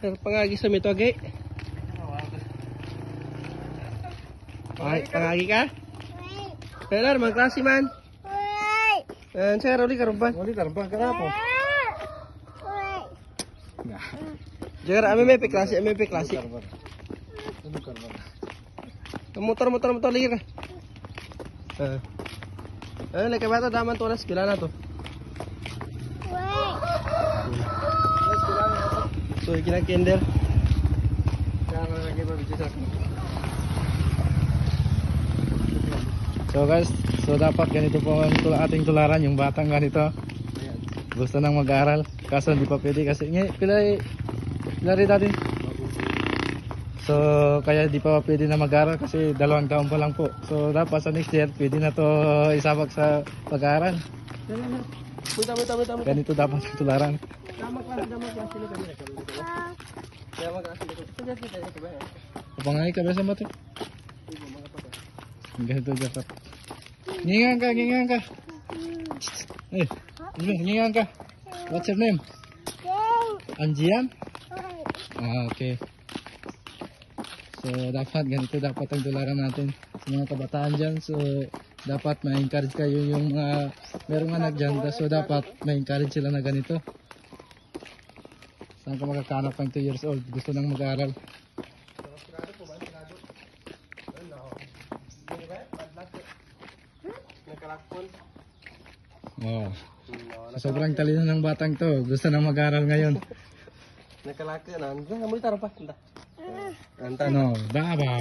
Pangagi sa mito, gay. Pangagi ka? Kailan, mga klase man? Sir, uli karumpan. Uli karumpan ka na po. Jangan MMP klase. Motor lagi ka. Lagi bata daman tulas bila na to. So ikinang kinder. So guys, so dapat ganito po ang ating tularan, yung batang ganito. Gusto nang mag-aaral, kaso hindi pa pwede kasi pilay dati. So kaya di pa pwede na mag-aaral kasi 2 taon pa lang po. So dapat sa next year pwede na to isabak sa pag-aaral. Ganito dapat ang tularan. Kapangay ka ba sa mato? Ganito dapat. Ngingan ka. Ngingan ka. What's your name? Anjian? Okay. So dapat ganito dapat ang tularan natin sa mga kabataan dyan. So dapat ma-encourage kayo yung mga merong anak dyan. So dapat ma-encourage sila na ganito. Saan ka makakanak ng 2 years old? Gusto nang mag-aaral. Oh. So, sobrang talino ng batang to. Gusto nang mag-aaral ngayon. Nakalaki na. Muli taro pa. No, daba.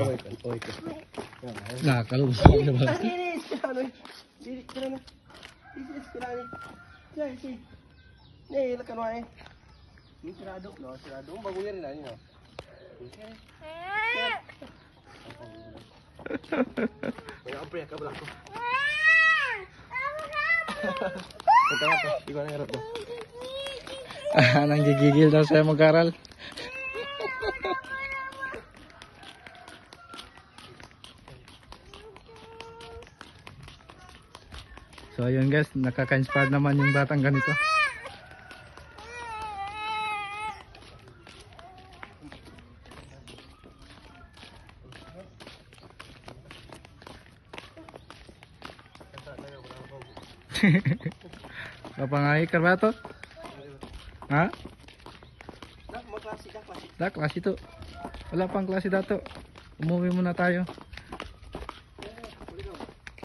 Nah, kalau usah ya bala. Nih, lekan wae. Ini sirado, no, sirado bagunya rin ani, no. Kaya apa ya kabel aku. Apa? Di mana ngarep tuh? Nang gigigil daw saya mag-aral. So ayun guys, nakaka-inspire naman yung batang ganito. Kapangay ka ba to? Ha? Klase to. Wala pang klase dato. Umuwi muna tayo.